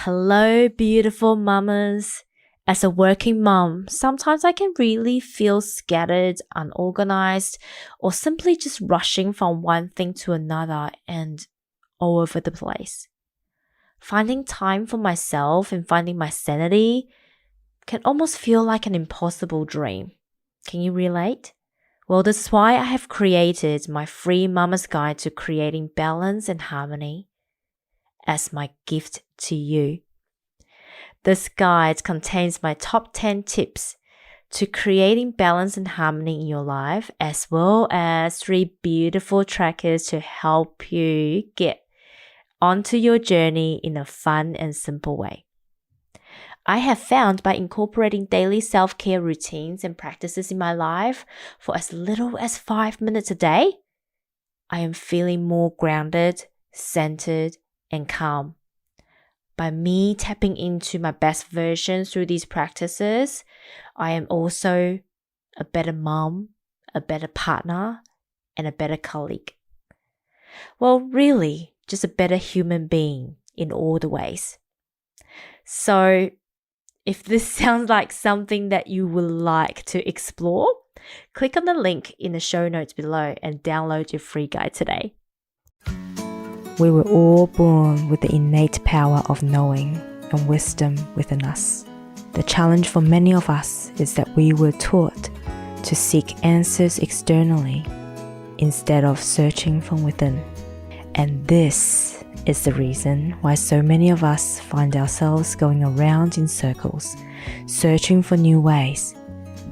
Hello, beautiful mamas. As a working mom, sometimes I can really feel scattered, unorganized, or simply just rushing from one thing to another and all over the place. Finding time for myself and finding my sanity can almost feel like an impossible dream. Can you relate? Well, this is why I have created my free Mama's Guide to Creating Balance and Harmony as my gift to you. This guide contains my top 10 tips to creating balance and harmony in your life, as well as 3 beautiful trackers to help you get onto your journey in a fun and simple way. I have found by incorporating daily self-care routines and practices in my life for as little as 5 minutes a day, I am feeling more grounded, centered, and calm. By me tapping into my best version through these practices, I am also a better mom, a better partner, and a better colleague. Well, really, just a better human being in all the ways. So, if this sounds like something that you would like to explore, click on the link in the show notes below and download your free guide today. We were all born with the innate power of knowing and wisdom within us. The challenge for many of us is that we were taught to seek answers externally instead of searching from within. And this is the reason why so many of us find ourselves going around in circles, searching for new ways,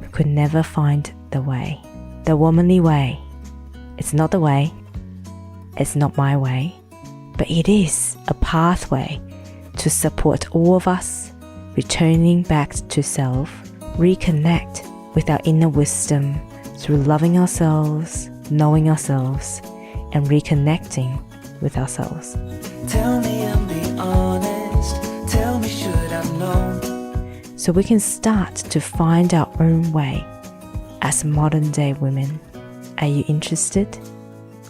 but could never find the way. The womanly way. It's not the way. It's not my way. But it is a pathway to support all of us returning back to self, reconnect with our inner wisdom through loving ourselves, knowing ourselves, and reconnecting with ourselves. Tell me and be honest. Tell me should I've known. So we can start to find our own way as modern day women. Are you interested?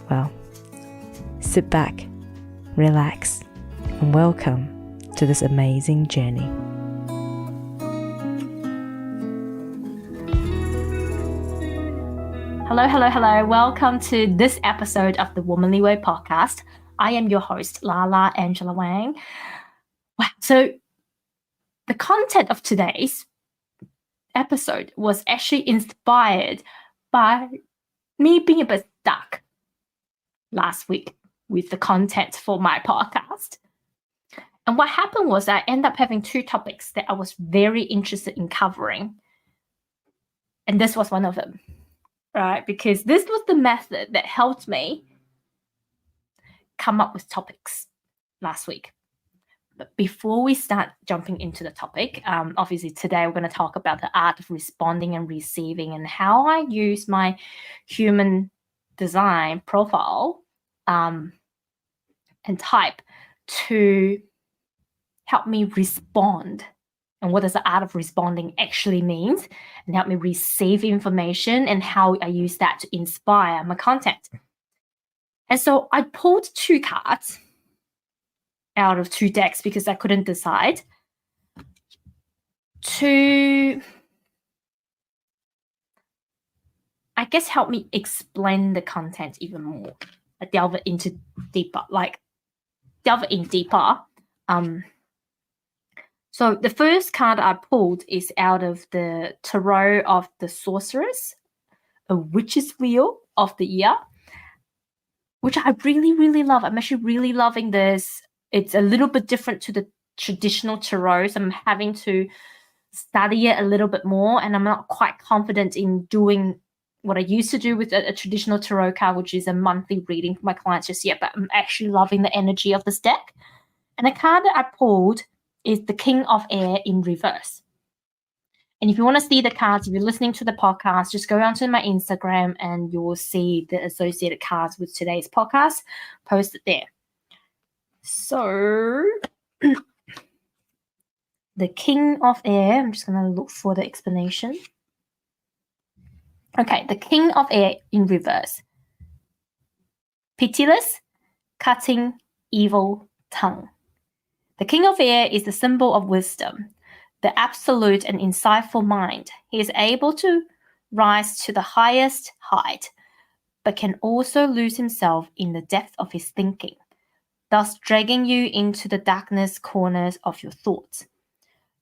Well, sit back, relax, and welcome to this amazing journey. Hello. Welcome to this episode of the Womanly Way podcast. I am your host, Lala Angela Wang. Wow. So the content of today's episode was actually inspired by me being a bit stuck last week with the content for my podcast. And what happened was I ended up having 2 topics that I was very interested in covering. And this was one of them, right? Because this was the method that helped me come up with topics last week. But before we start jumping into the topic, obviously today we're going to talk about the art of responding and receiving and how I use my human design profile and type to help me respond, and what does the art of responding actually means, and help me receive information and how I use that to inspire my content. And so I pulled 2 cards out of 2 decks because I couldn't decide to, I guess, help me explain the content even more. I delve in deeper. So the first card I pulled is out of the Tarot of the Sorceress, a Witch's Wheel of the Year, which I really, really love. I'm actually really loving this. It's a little bit different to the traditional tarot, so I'm having to study it a little bit more, and I'm not quite confident in doing what I used to do with a traditional tarot card, which is a monthly reading for my clients just yet, but I'm actually loving the energy of this deck. And the card that I pulled is the King of Air in reverse. And if you want to see the cards, if you're listening to the podcast, just go onto my Instagram and you will see the associated cards with today's podcast posted there. So the King of Air, I'm just going to look for the explanation. Okay, the King of Air in reverse. Pitiless, cutting, evil tongue. The King of Air is the symbol of wisdom, the absolute and insightful mind. He is able to rise to the highest height, but can also lose himself in the depth of his thinking, thus dragging you into the darkness corners of your thoughts.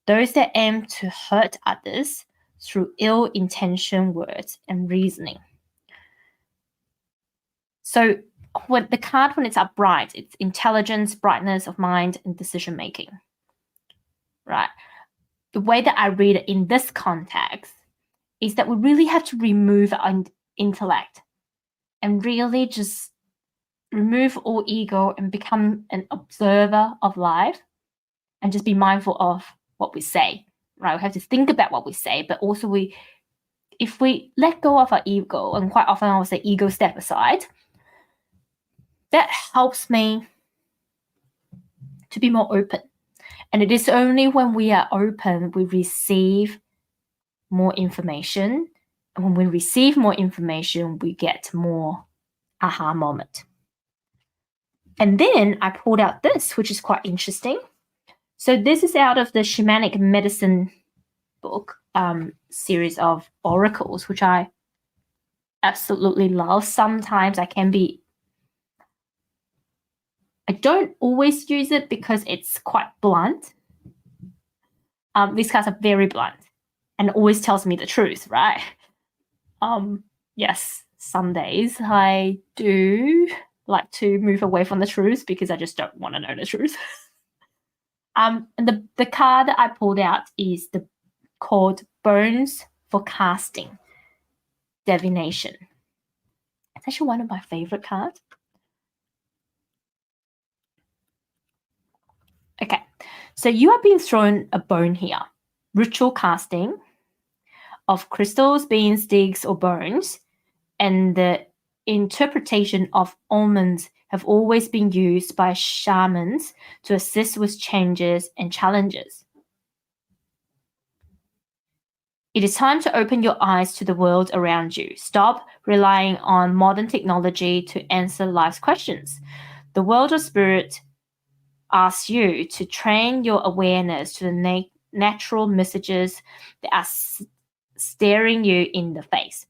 Those that aim to hurt others through ill-intentioned words and reasoning. So when it's upright, it's intelligence, brightness of mind, and decision-making, right? The way that I read it in this context is that we really have to remove our intellect and really just remove all ego and become an observer of life and just be mindful of what we say, right? We have to think about what we say, but also if we let go of our ego, and quite often I will say ego step aside, that helps me to be more open. And it is only when we are open, we receive more information. And when we receive more information, we get more aha moment. And then I pulled out this, which is quite interesting. So this is out of the Shamanic Medicine book, series of oracles, which I absolutely love. Sometimes I don't always use it because it's quite blunt. These cards are very blunt and always tells me the truth, right? Yes, some days I do like to move away from the truth because I just don't want to know the truth. And the card that I pulled out is called Bones for Casting Divination. It's actually one of my favorite cards. Okay, so you are being thrown a bone here. Ritual casting of crystals, beans, sticks, or bones, and the interpretation of omens have always been used by shamans to assist with changes and challenges. It is time to open your eyes to the world around you. Stop relying on modern technology to answer life's questions. The world of spirit asks you to train your awareness to the natural messages that are staring you in the face.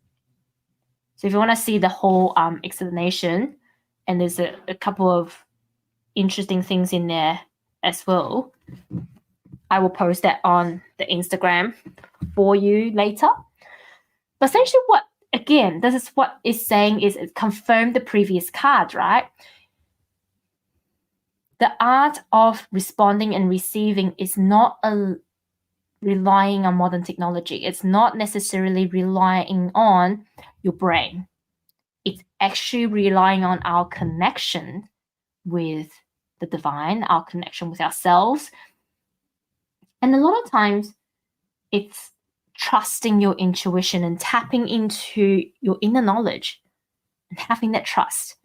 So if you want to see the whole explanation, and there's a couple of interesting things in there as well, I will post that on the Instagram for you later. But essentially this is what it's saying is it confirmed the previous card, right? The art of responding and receiving is not relying on modern technology. It's not necessarily relying on your brain. It's actually relying on our connection with the divine, our connection with ourselves. And a lot of times it's trusting your intuition and tapping into your inner knowledge and having that trust.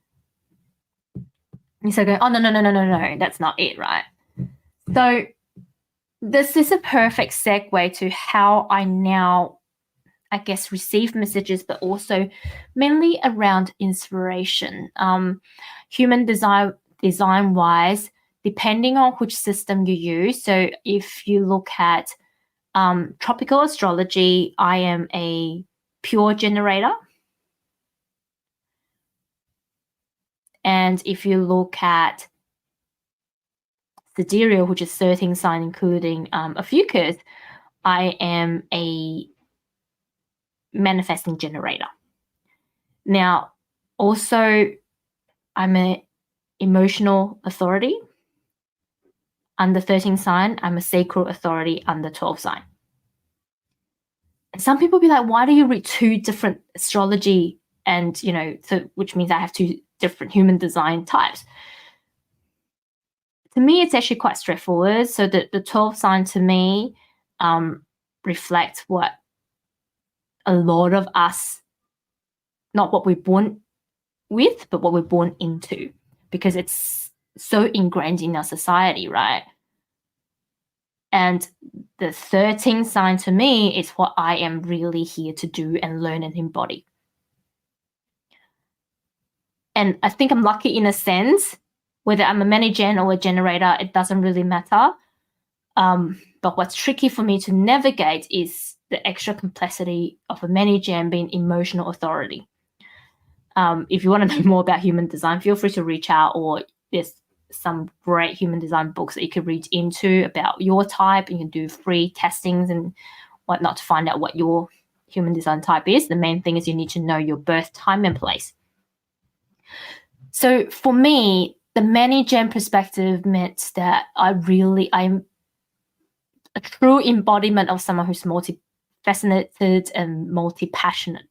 And so going, oh, no, that's not it, right? So this is a perfect segue to how I now, I guess, receive messages, but also mainly around inspiration. Human design-wise, depending on which system you use. So if you look at tropical astrology, I am a pure generator. And if you look at sidereal, which is 13 sign, including a fucus, I am a manifesting generator. Now, also, I'm an emotional authority. Under 13 sign, I'm a sacral authority under 12 sign. And some people be like, why do you read two different astrology and, so which means I have two different human design types? To me, it's actually quite straightforward. So the 12 sign to me reflects what a lot of us, not what we're born with, but what we're born into, because it's so ingrained in our society, right? And the 13 sign to me is what I am really here to do and learn and embody. And I think I'm lucky in a sense Whether I'm a mani-gen or a generator, it doesn't really matter. But what's tricky for me to navigate is the extra complexity of a mani-gen being emotional authority. If you want to know more about human design, feel free to reach out, or there's some great human design books that you can read into about your type, and you can do free testings and whatnot to find out what your human design type is. The main thing is you need to know your birth time and place. So for me, the mani-gen perspective meant that I'm a true embodiment of someone who's multifaceted and multi-passionate.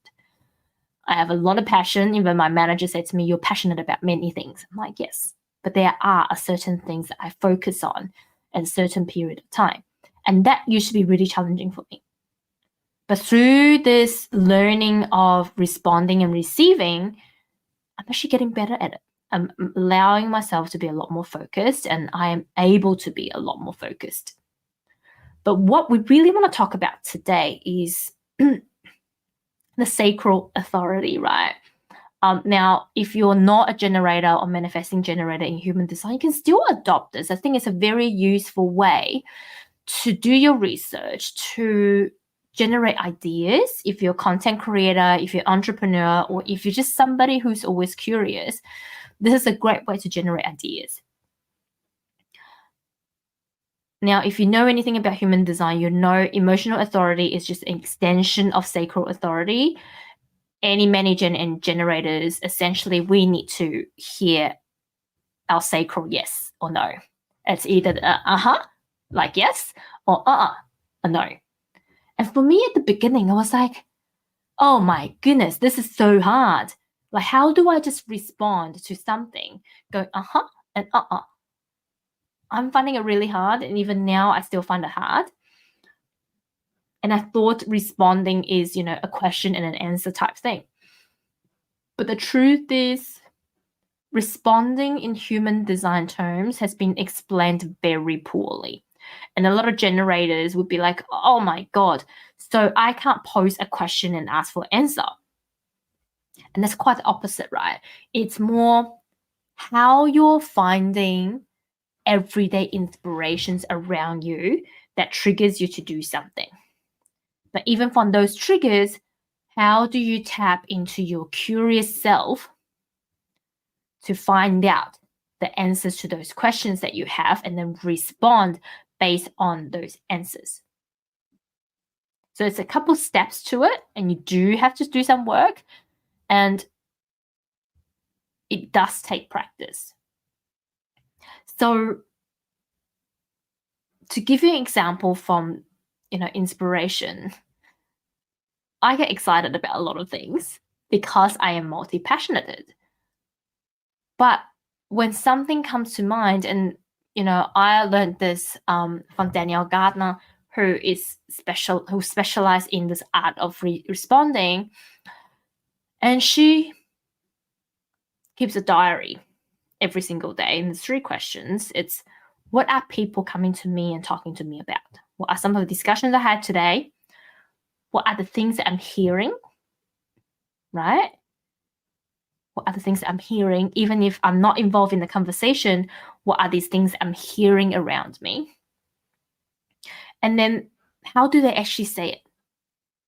I have a lot of passion. Even my manager said to me, "You're passionate about many things." I'm like, yes, but there are certain things that I focus on at a certain period of time. And that used to be really challenging for me. But through this learning of responding and receiving, I'm actually getting better at it. I'm allowing myself to be a lot more focused, and I am able to be a lot more focused. But what we really want to talk about today is the sacral authority, right? Now, if you're not a generator or manifesting generator in human design, you can still adopt this. I think it's a very useful way to do your research, to generate ideas. If you're a content creator, if you're an entrepreneur, or if you're just somebody who's always curious, this is a great way to generate ideas. Now, if you know anything about human design, you know emotional authority is just an extension of sacral authority. Any mani-gen and generators, essentially, we need to hear our sacral yes or no. It's either like yes, or a no. And for me at the beginning, I was like, oh my goodness, this is so hard. Like, how do I just respond to something going and I'm finding it really hard, and even now I still find it hard. And I thought responding is, a question and an answer type thing. But the truth is, responding in human design terms has been explained very poorly. And a lot of generators would be like, oh my God, so I can't pose a question and ask for an answer. And that's quite the opposite, right? It's more how you're finding everyday inspirations around you that triggers you to do something. But even from those triggers, how do you tap into your curious self to find out the answers to those questions that you have, and then respond based on those answers? So it's a couple steps to it, and you do have to do some work, and it does take practice. So to give you an example from, inspiration, I get excited about a lot of things because I am multi-passionate. But when something comes to mind, and, I learned this from Danielle Gardner, who specialized in this art of responding, and she keeps a diary every single day, and there's 3 questions. It's, what are people coming to me and talking to me about? What are some of the discussions I had today? What are the things that I'm hearing, right? What are the things that I'm hearing? Even if I'm not involved in the conversation, what are these things I'm hearing around me? And then how do they actually say it?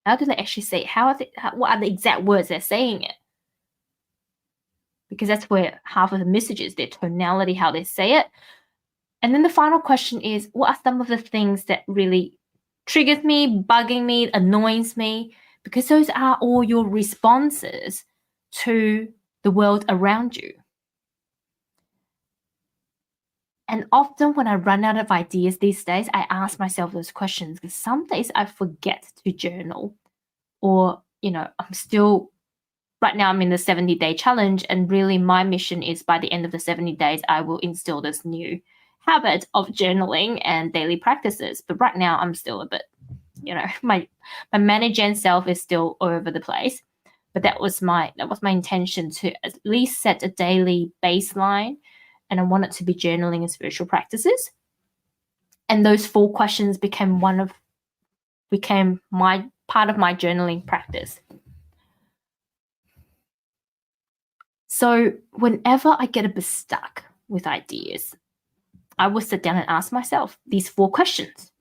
How do they actually say it? What are the exact words they're saying it? Because that's where half of the message is, their tonality, how they say it. And then the final question is, what are some of the things that really triggers me, bugging me, annoys me? Because those are all your responses to the world around you. And often when I run out of ideas these days, I ask myself those questions, because some days I forget to journal, or, right now I'm in the 70-day challenge, and really my mission is by the end of the 70 days, I will instill this new habit of journaling and daily practices. But right now I'm still a bit, my mani-gen self is still all over the place. But that was my intention, to at least set a daily baseline, and I want it to be journaling and spiritual practices. And those 4 questions became my part of my journaling practice. So whenever I get a bit stuck, with ideas, I would sit down and ask myself these 4 questions.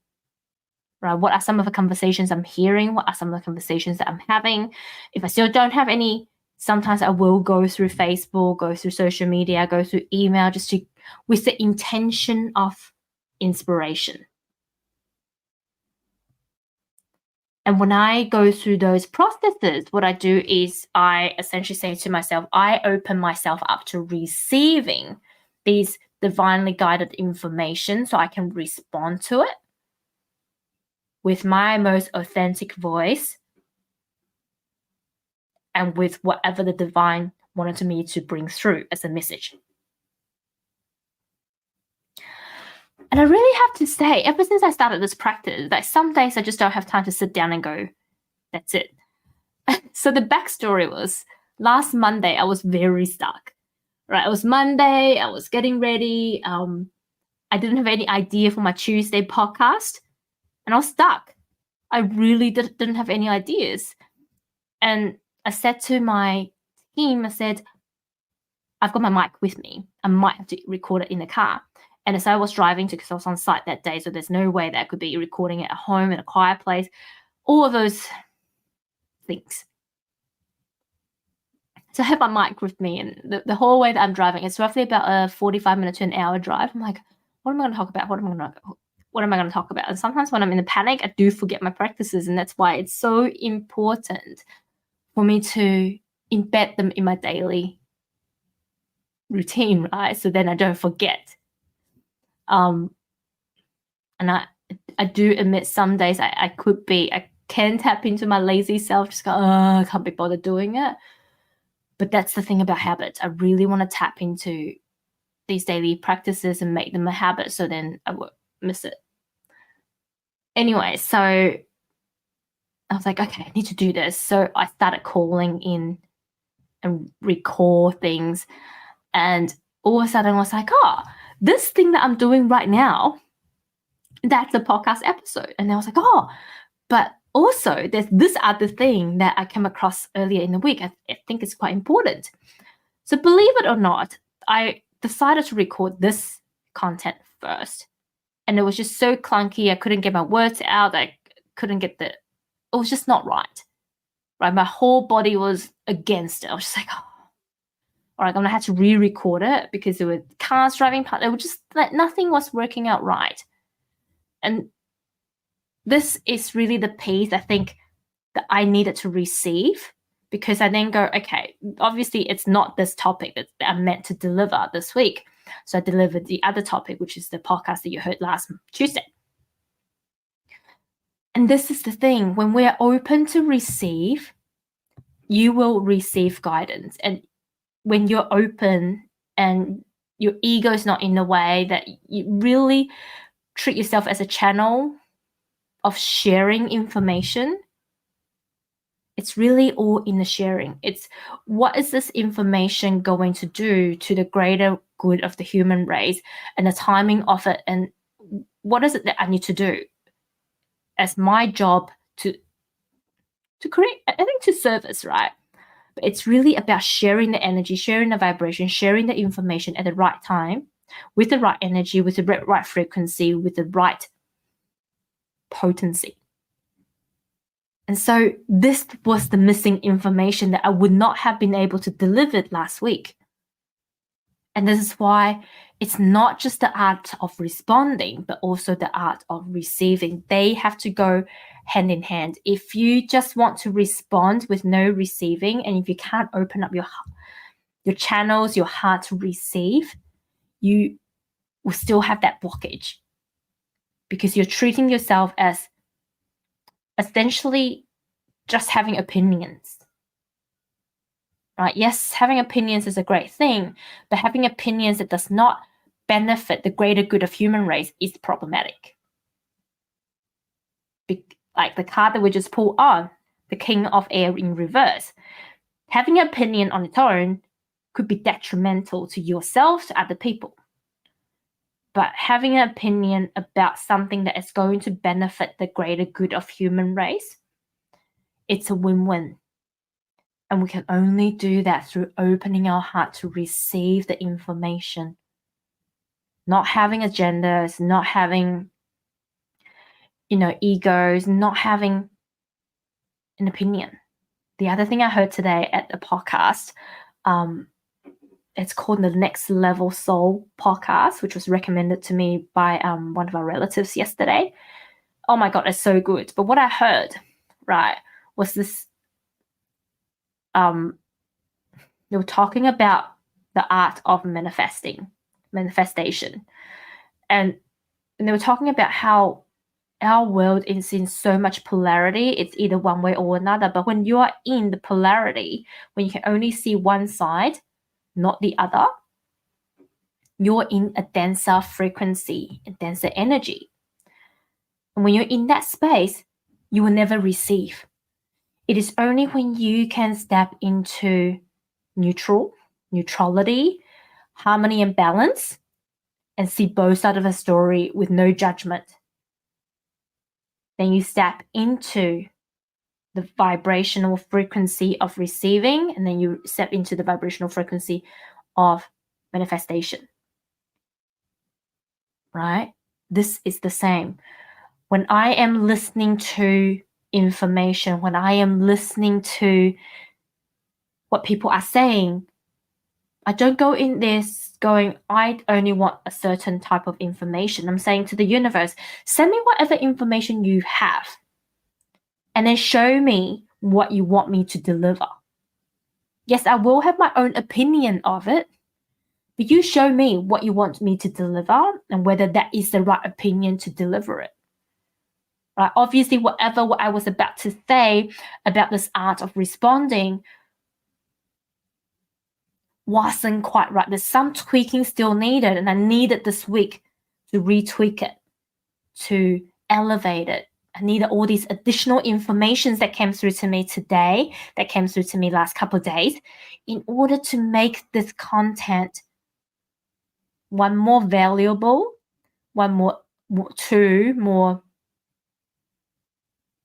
Right? What are some of the conversations I'm hearing? What are some of the conversations that I'm having? If I still don't have any, sometimes I will go through Facebook, go through social media, go through email, just to with the intention of inspiration. And when I go through those processes, what I do is I essentially say to myself, I open myself up to receiving these divinely guided information so I can respond to it with my most authentic voice and with whatever the divine wanted me to bring through as a message. And I really have to say, ever since I started this practice, like some days I just don't have time to sit down and go, that's it. So the backstory was last Monday, I was very stuck. Right? It was Monday, I was getting ready. I didn't have any idea for my Tuesday podcast, and I was stuck. I really didn't have any ideas. And I said to my team, I said, I've got my mic with me. I might have to record it in the car. And as I was driving because I was on site that day, so there's no way that I could be recording it at home in a quiet place, all of those things. So I have my mic with me, and the whole way that I'm driving, it's roughly about a 45-minute to an hour drive. I'm like, what am I going to talk about? What am I going to talk about? And sometimes when I'm in a panic, I do forget my practices, and that's why it's so important for me to embed them in my daily routine, right? So then I don't forget. And I do admit some days I can tap into my lazy self, just go, I can't be bothered doing it. But that's the thing about habits. I really want to tap into these daily practices and make them a habit, so then I won't miss it. Anyway, so I was like, okay, I need to do this. So I started calling in and record things. And all of a sudden I was like, this thing that I'm doing right now, that's a podcast episode. And I was like, but also there's this other thing that I came across earlier in the week. I think it's quite important. So believe it or not, I decided to record this content first. And it was just so clunky. I couldn't get my words out. I couldn't get it was just not right. Right? My whole body was against it. I was just like, all right, I'm going to have to re-record it because there were cars driving past. It was just like nothing was working out right. And this is really the piece I think that I needed to receive, because I then go, okay, obviously it's not this topic that I'm meant to deliver this week. So I delivered the other topic, which is the podcast that you heard last Tuesday. And this is the thing, when we're open to receive, you will receive guidance. And when you're open and your ego is not in the way, that you really treat yourself as a channel of sharing information, it's really all in the sharing. It's what is this information going to do to the greater good of the human race, and the timing of it, and what is it that I need to do as my job to create, I think, to service, right? But it's really about sharing the energy, sharing the vibration, sharing the information at the right time, with the right energy, with the right frequency, with the right potency. And so this was the missing information that I would not have been able to deliver last week. And this is why it's not just the art of responding, but also the art of receiving. They have to go hand in hand. If you just want to respond with no receiving, and if you can't open up your channels, your heart to receive, you will still have that blockage, because you're treating yourself as essentially just having opinions. Right? Yes, having opinions is a great thing, but having opinions that does not benefit the greater good of human race is problematic. Like the card that we just pulled on, the King of Air in reverse. Having an opinion on its own could be detrimental to yourself, to other people. But having an opinion about something that is going to benefit the greater good of human race, it's a win-win. And we can only do that through opening our heart to receive the information not having agendas, not having, egos, not having an opinion. The other thing I heard today at the podcast, it's called the Next Level Soul podcast, which was recommended to me by one of our relatives yesterday. Oh my God, it's so good. But what I heard, right, was this, they were talking about the art of manifestation. And they were talking about how our world is in so much polarity. It's either one way or another. But when you are in the polarity, when you can only see one side, not the other, you're in a denser frequency, a denser energy. And when you're in that space, you will never receive. It is only when you can step into neutrality, harmony and balance, and see both sides of a story with no judgment. Then you step into the vibrational frequency of receiving, and then you step into the vibrational frequency of manifestation. Right? This is the same. When I am listening to information, when I am listening to what people are saying, I don't go in this going, I only want a certain type of information. I'm saying to the universe, send me whatever information you have, and then show me what you want me to deliver. Yes, I will have my own opinion of it, but you show me what you want me to deliver and whether that is the right opinion to deliver it. Right? Obviously, what I was about to say about this art of responding wasn't quite right. There's some tweaking still needed, and I needed this week to retweak it, to elevate it. I needed all these additional informations that came through to me today, that came through to me last couple of days, in order to make this content one more valuable, two more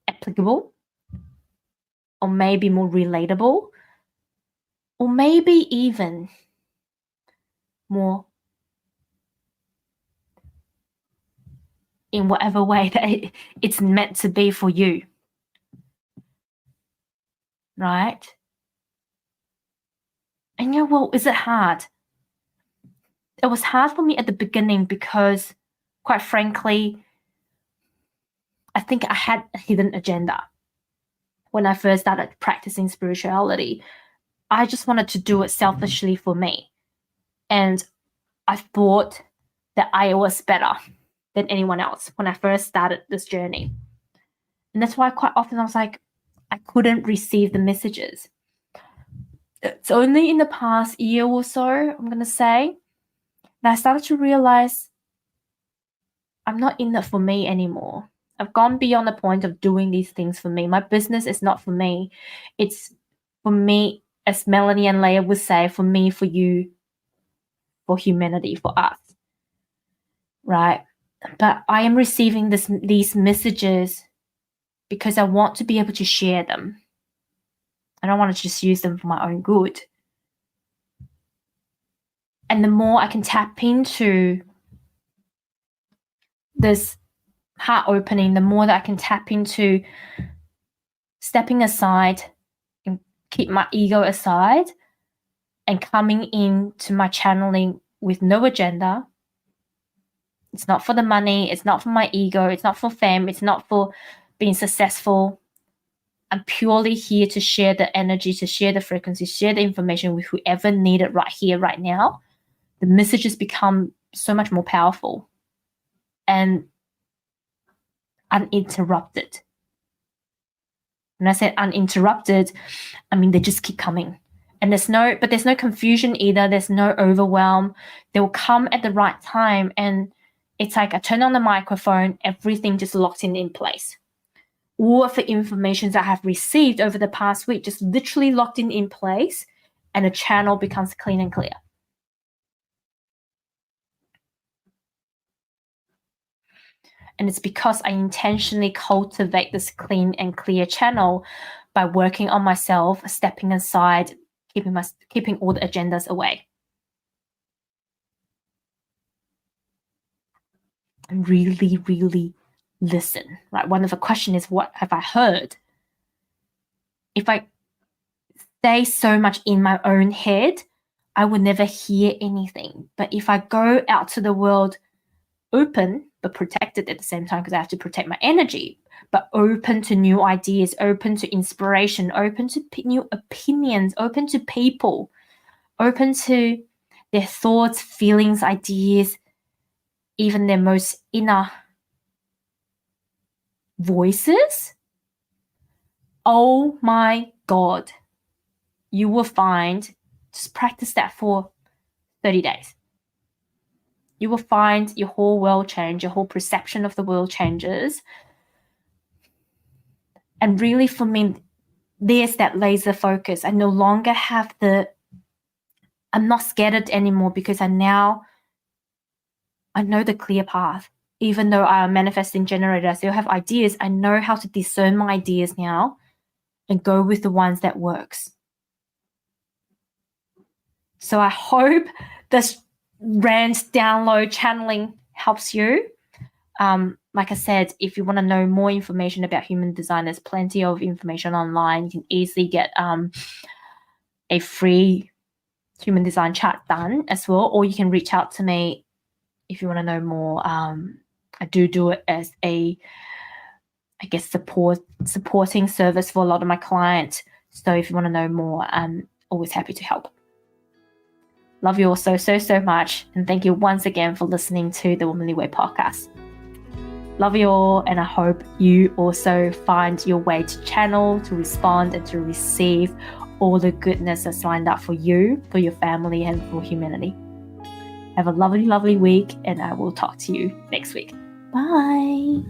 applicable, or maybe more relatable, or maybe even more in whatever way that it's meant to be for you. Right? And well, is it hard? It was hard for me at the beginning because, quite frankly, I think I had a hidden agenda. When I first started practicing spirituality, I just wanted to do it selfishly for me. And I thought that I was better than anyone else when I first started this journey. And that's why quite often I was like, I couldn't receive the messages. It's only in the past year or so, I'm going to say, that I started to realize I'm not in it for me anymore. I've gone beyond the point of doing these things for me. My business is not for me. It's for me, as Melanie and Leah would say, for me, for you, for humanity, for us. Right? But I am receiving these messages because I want to be able to share them. I don't want to just use them for my own good. And the more I can tap into this heart opening, the more that I can tap into stepping aside and keep my ego aside and coming into my channeling with no agenda. It's not for the money. It's not for my ego. It's not for fame. It's not for being successful. I'm purely here to share the energy, to share the frequency, share the information with whoever need it right here, right now. The messages become so much more powerful and uninterrupted. When I say uninterrupted, I mean they just keep coming. And there's no confusion either. There's no overwhelm. They will come at the right time. And it's like I turn on the microphone, everything just locked in place. All of the information that I have received over the past week just literally locked in place, and the channel becomes clean and clear. And it's because I intentionally cultivate this clean and clear channel by working on myself, stepping aside, keeping all the agendas away. and really, really listen, right? One of the questions is, what have I heard? If I stay so much in my own head, I will never hear anything. But if I go out to the world open, but protected at the same time, because I have to protect my energy, but open to new ideas, open to inspiration, open to new opinions, open to people, open to their thoughts, feelings, ideas, even their most inner voices, oh my God, you will find, just practice that for 30 days. You will find your whole world change, your whole perception of the world changes. And really, for me, there's that laser focus. I no longer have I'm not scattered anymore, because I know the clear path. Even though I'm a manifesting generator, I still have ideas. I know how to discern my ideas now and go with the ones that works. So I hope this rant, download, channeling helps you. Like I said, if you want to know more information about human design, there's plenty of information online. You can easily get a free human design chart done as well, or you can reach out to me if you want to know more. I do it as a, I guess, supporting service for a lot of my clients. So if you want to know more, I'm always happy to help. Love you all so much. And thank you once again for listening to the Womanly Way podcast. Love you all. And I hope you also find your way to channel, to respond, and to receive all the goodness that's lined up for you, for your family, and for humanity. Have a lovely, lovely week. And I will talk to you next week. Bye.